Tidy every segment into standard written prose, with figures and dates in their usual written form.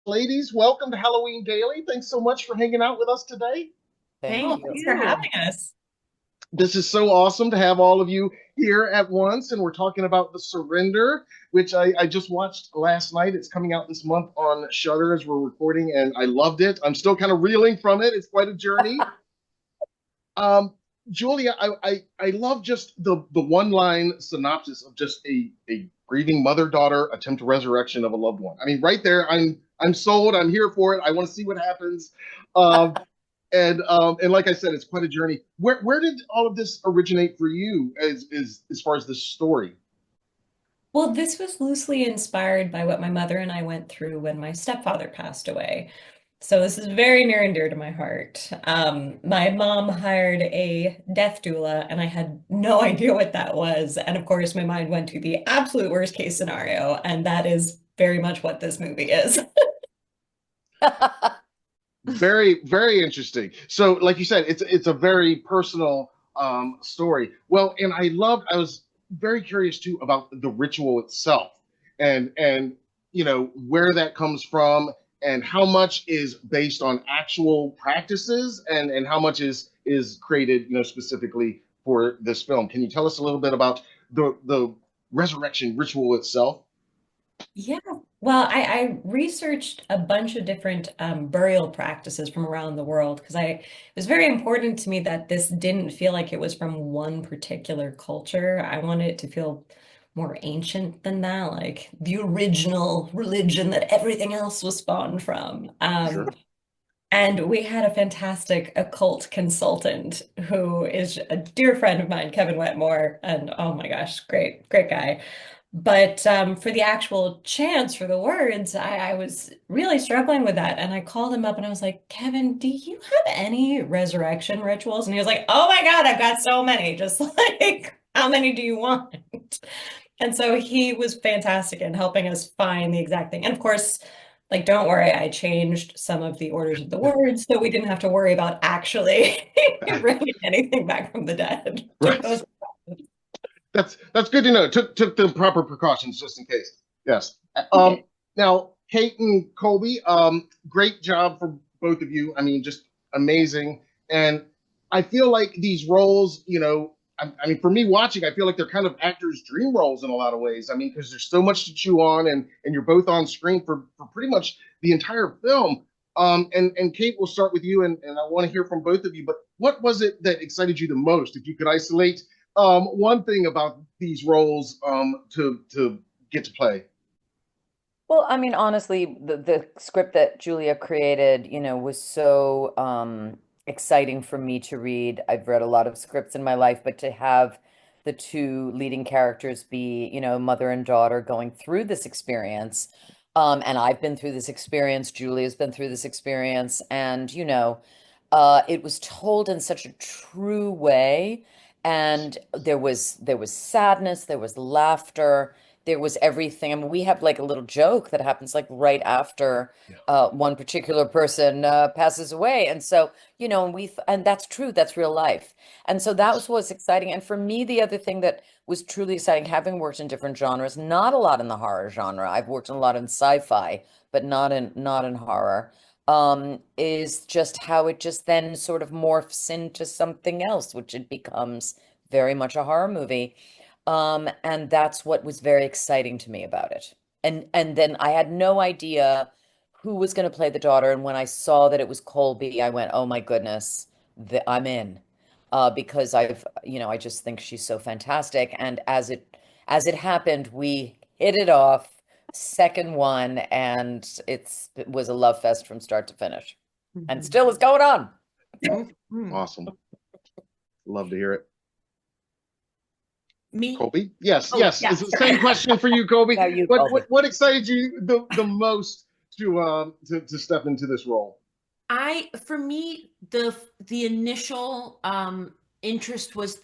Ladies, welcome to Halloween Daily. Thanks so much for hanging out with us today. Thank Oh, thanks you. for having us. This is so awesome to have all of you here at once, and we're talking about The Surrender, which I just watched last night. It's coming out this month on Shudder as we're recording, and I loved it. I'm still kind of reeling from it. It's quite a journey. Um, Julia, I love just the one line synopsis of just a grieving mother daughter attempt resurrection of a loved one. I mean, right there, I'm sold. I'm here for it. I want to see what happens. Um, and like I said, it's quite a journey. Where did all of this originate for you as far as this story? Well, this was loosely inspired by what my mother and I went through when my stepfather passed away. So this is very near and dear to my heart. My mom hired a death doula, and I had no idea what that was. And of course, my mind went to the absolute worst case scenario, and that is very much what this movie is. Very, very interesting. So, like you said, it's a very personal story. Well, and I was very curious too about the ritual itself, and where that comes from, and how much is based on actual practices, and how much is created, specifically for this film. Can you tell us a little bit about the resurrection ritual itself? Yeah, well, I researched a bunch of different burial practices from around the world because it was very important to me that this didn't feel like it was from one particular culture. I wanted it to feel more ancient than that, like the original religion that everything else was spawned from. Sure. And we had a fantastic occult consultant who is a dear friend of mine, Kevin Wetmore, and oh my gosh, great, great guy. But for the actual chants for the words, I was really struggling with that. And I called him up and I was like, Kevin, do you have any resurrection rituals? And he was like, oh my God, I've got so many. Just like, how many do you want? And so he was fantastic in helping us find the exact thing. And of course, like, don't worry, I changed some of the orders of the words so we didn't have to worry about actually bringing anything back from the dead. Took Right. those. That's good to know. Took the proper precautions just in case. Yes. We did. Now, Kate and Colby, great job for both of you. I mean, just amazing. And I feel like these roles, I mean, for me watching, I feel like they're kind of actors' dream roles in a lot of ways. I mean, because there's so much to chew on, and you're both on screen for pretty much the entire film. And Kate, we'll start with you, and I want to hear from both of you. But what was it that excited you the most? If you could isolate one thing about these roles to get to play. Well, I mean, honestly, the script that Julia created, was so exciting for me to read. I've read a lot of scripts in my life, but to have the two leading characters be, mother and daughter going through this experience, and I've been through this experience, Julia's been through this experience, and it was told in such a true way, and there was sadness, there was laughter. There was everything. I mean, we have like a little joke that happens like right after Yeah. one particular person passes away, and so and that's true. That's real life, and so that was what's exciting. And for me, the other thing that was truly exciting, having worked in different genres, not a lot in the horror genre. I've worked in a lot in sci-fi, but not in horror. Is just how it just then sort of morphs into something else, which it becomes very much a horror movie. And that's what was very exciting to me about it. And then I had no idea who was going to play the daughter. And when I saw that it was Colby, I went, oh my goodness, I'm in. Because I just think she's so fantastic. And as it happened, we hit it off, second one, and it was a love fest from start to finish. And Mhm. still is going on. Mm. Awesome. Love to hear it. Me? Colby? Yes, Oh, yes. yeah, It's the sure. same question for you, Colby. Now you, What Colby. what what excited you the most to step into this role? For me, the initial interest was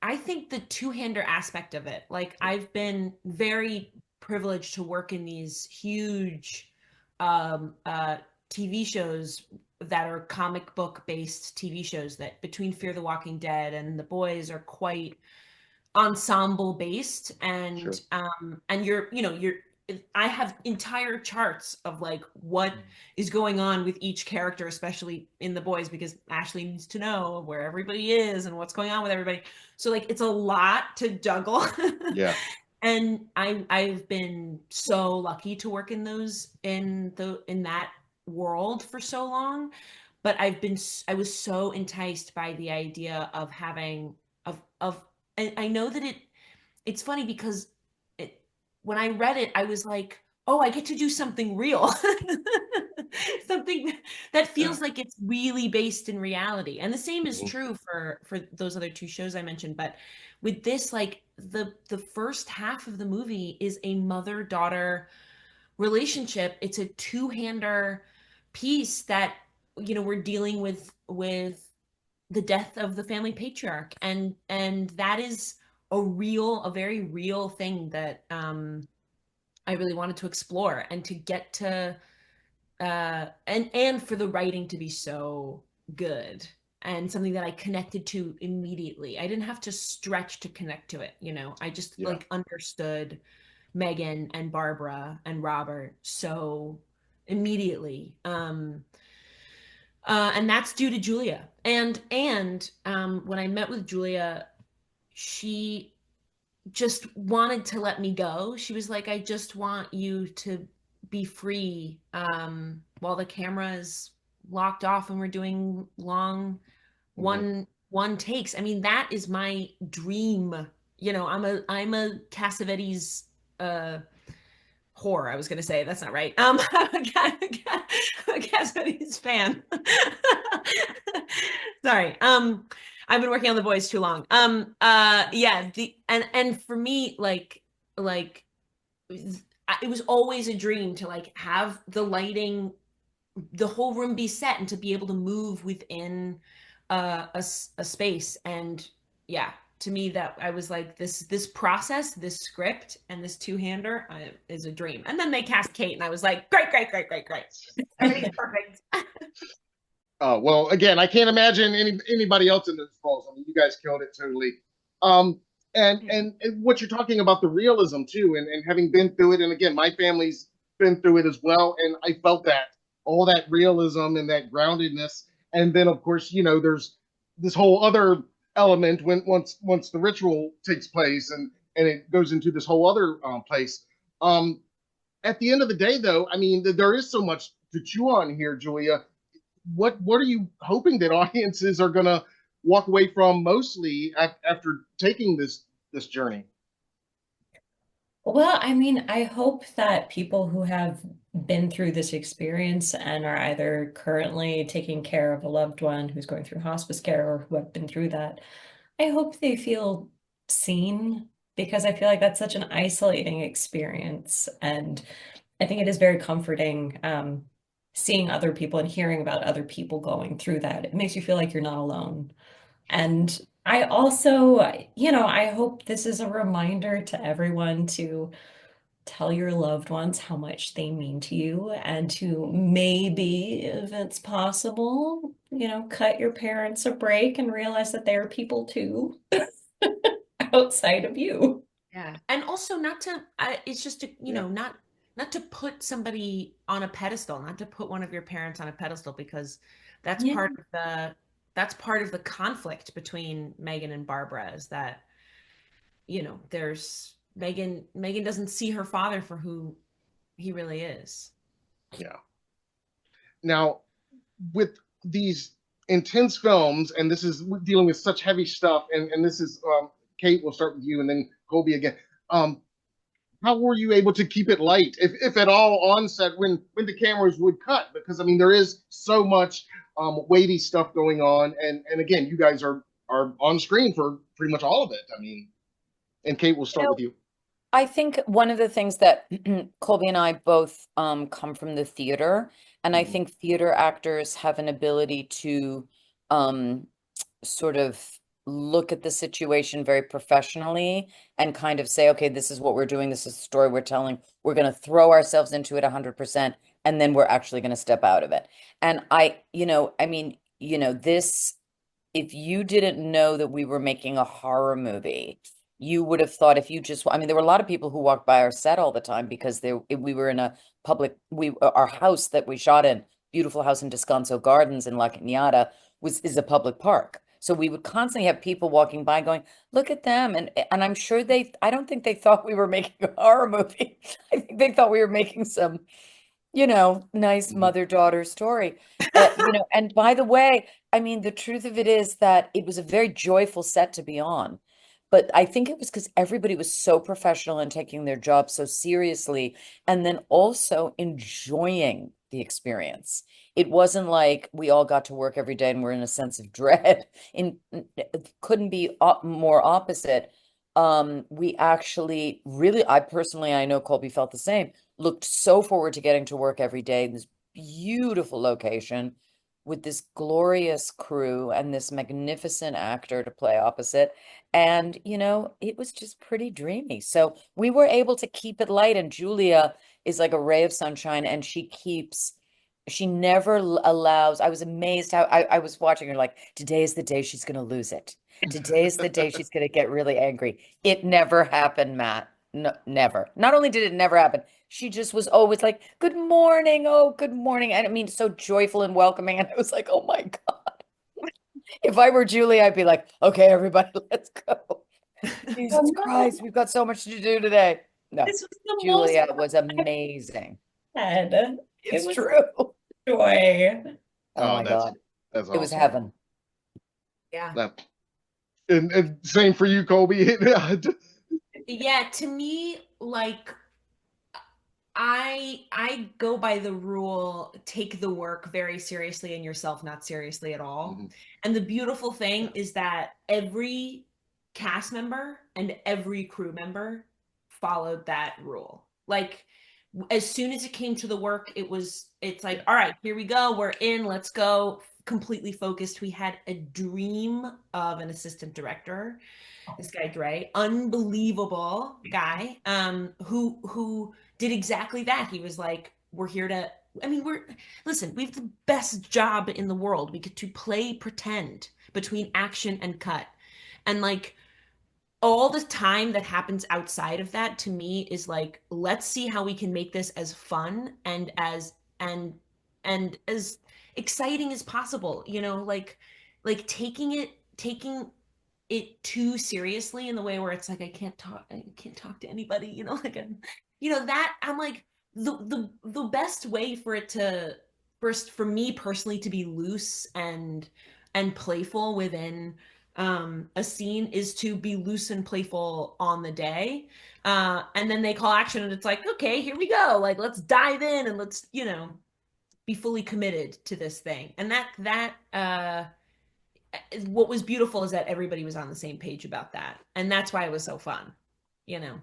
I think the two-hander aspect of it. Like I've been very privileged to work in these huge um uh TV shows that are comic book based TV shows that between Fear the Walking Dead and The Boys are quite ensemble based, Sure. and you're I have entire charts of like what is going on with each character, especially in the boys, because Ashley needs to know where everybody is and what's going on with everybody. So like it's a lot to juggle. Yeah. And I've been so lucky to work in that world for so long, but I was so enticed by the idea of having of and I know that it's funny because when I read it, I was like, oh, I get to do something real. Something that feels like it's really based in reality. And the same is true for those other two shows I mentioned. But with this, like the first half of the movie is a mother-daughter relationship. It's a two-hander piece that, we're dealing with the death of the family patriarch. And that is a very real thing that I really wanted to explore, and to get to and for the writing to be so good and something that I connected to immediately. I didn't have to stretch to connect to it, I just like understood Megan and Barbara and Robert so immediately. And that's due to Julia. And when I met with Julia, she just wanted to let me go. She was like, I just want you to be free while the camera is locked off and we're doing long one takes. I mean, that is my dream. I'm a Cassavetes whore. I was gonna say that's not right. I'm a Cassavetes fan. Sorry. I've been working on the boys too long. Yeah, and for me, like it was always a dream to like have the lighting, the whole room be set, and to be able to move within a space. And yeah, to me, that I was like, this process, this script, and this two-hander is a dream. And then they cast Kate, and I was like, great. Everything's perfect. Well, again, I can't imagine anybody else in those roles. I mean, you guys killed it totally. And what you're talking about, the realism too, and having been through it, and again, my family's been through it as well, and I felt that all that realism and that groundedness. And then, of course, there's this whole other element when once the ritual takes place, and it goes into this whole other place. At the end of the day, though, I mean, there is so much to chew on here, Julia. What are you hoping that audiences are going to walk away from mostly after taking this journey? Well, I mean, I hope that people who have been through this experience and are either currently taking care of a loved one who's going through hospice care, or who have been through that, I hope they feel seen, because I feel like that's such an isolating experience. And I think it is very comforting, seeing other people and hearing about other people going through that. It makes you feel like you're not alone. And I also, I hope this is a reminder to everyone to tell your loved ones how much they mean to you, and to maybe, if it's possible, cut your parents a break and realize that they're people too, outside of you. Yeah. And also not to, it's just to, not to put somebody on a pedestal, not to put one of your parents on a pedestal, because that's Yeah. part of the conflict between Megan and Barbara, is that, there's Megan doesn't see her father for who he really is. Yeah. Now, with these intense films, and this is dealing with such heavy stuff, and this is Kate, we'll start with you, and then Colby again. How were you able to keep it light, if at all, on set when the cameras would cut? Because I mean, there is so much weighty stuff going on, and again, you guys are on screen for pretty much all of it. I mean, and Kate, we'll start with you. I think one of the things that Colby and I both come from the theater, and I think theater actors have an ability to sort of look at the situation very professionally and kind of say, okay, this is what we're doing. This is the story we're telling. We're going to throw ourselves into it 100%, and then we're actually going to step out of it. And this, if you didn't know that we were making a horror movie, you would have thought if you just, I mean, there were a lot of people who walked by our set all the time because we were in a public, our house that we shot in, beautiful house in Descanso Gardens in La Cañada is a public park. So we would constantly have people walking by going, look at them. And I'm sure I don't think they thought we were making a horror movie. I think they thought we were making some, nice Mhm. mother-daughter story. And by the way, I mean, the truth of it is that it was a very joyful set to be on. But I think it was because everybody was so professional and taking their job so seriously, and then also enjoying the experience. It wasn't like we all got to work every day and we're in a sense of dread. It couldn't be more opposite. We actually really, I know Colby felt the same, looked so forward to getting to work every day in this beautiful location with this glorious crew and this magnificent actor to play opposite. And, it was just pretty dreamy. So we were able to keep it light. And Julia is like a ray of sunshine, and she never allows. I was amazed how I was watching her like, today is the day she's going to lose it. Today is the day she's going to get really angry. It never happened, Matt. No, never. Not only did it never happen, she just was always like, good morning. Oh, good morning. And I mean, so joyful and welcoming. And I was like, oh my God. If I were Julie, I'd be like, okay, everybody, let's go. Jesus no, Christ, we've got so much to do today. No, this was the most Julia was amazing. fun. It It's was true. joy. Oh Oh, my God. that's It was awesome. heaven. Yeah. That, and same for you, Colby. Yeah, to me, like I go by the rule, take the work very seriously and yourself not seriously at all. Mhm. And the beautiful thing is that every cast member and every crew member followed that rule. Like as soon as it came to the work, it's like, all right, here we go. We're in, let's go. Completely focused. We had a dream of an assistant director, this guy Dre, unbelievable guy, who did exactly that. He was like, we're here to, I mean, listen, we have the best job in the world. We get to play pretend between action and cut. And like all the time that happens outside of that to me is like, let's see how we can make this as fun and as exciting as possible, like taking it too seriously in the way where it's like I can't talk to anybody, like that I'm like the best way for it to first for me personally to be loose and playful within a scene is to be loose and playful on the day, and then they call action and it's like, okay, here we go, like let's dive in and let's be fully committed to this thing. And that what was beautiful is that everybody was on the same page about that, and that's why it was so fun. you know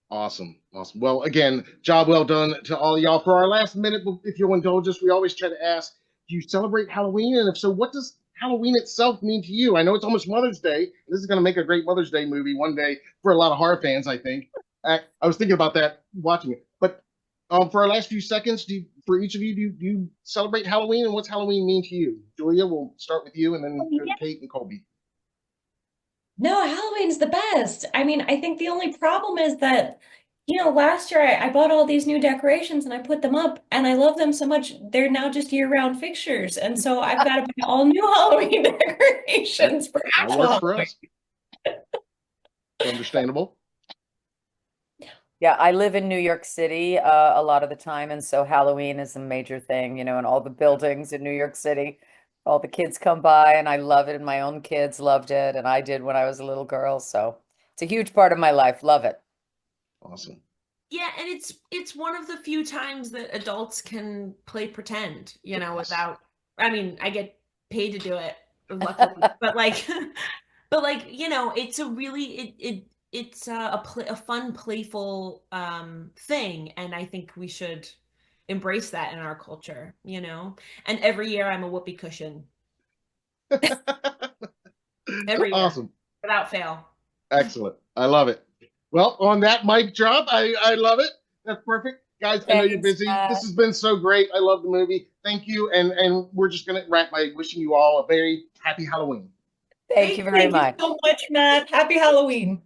Awesome. Awesome. Well, again, job well done to all of y'all. For our last minute, if you'll indulge us, we always try to ask, do you celebrate Halloween? And if so, what does Halloween itself mean to you? I know it's almost Mother's Day. This is going to make a great Mother's Day movie one day for a lot of horror fans, I think. I was thinking about that watching it. But for our last few seconds, for each of you, do you celebrate Halloween? And what's Halloween mean to you? Julia, we'll start with you and then go to Kate and Colby. No, Halloween's the best. I mean, I think the only problem is that, last year I bought all these new decorations and I put them up and I love them so much. They're now just year-round fixtures. And so I've got to buy all new Halloween decorations for That actual works for Halloween. us. Understandable. Yeah, I live in New York City a lot of the time, and so Halloween is a major thing, and all the buildings in New York City, all the kids come by, and I love it, and my own kids loved it, and I did when I was a little girl, so it's a huge part of my life. Love it. Awesome. yeah, and it's one of the few times that adults can play pretend, without, I mean, I get paid to do it, luckily, but like but like, it's a really it's a fun, playful thing, and I think we should embrace that in our culture. And every year I'm a whoopee cushion, every year Awesome. without fail. Excellent. I love it. Well, on that mic drop, I love it. That's perfect. Guys, I know you're Thanks, busy. Matt. This has been so great. I love the movie. Thank you. And we're just going to wrap by wishing you all a very happy Halloween. Thank you very Thank you much. so much, Matt. Happy Halloween.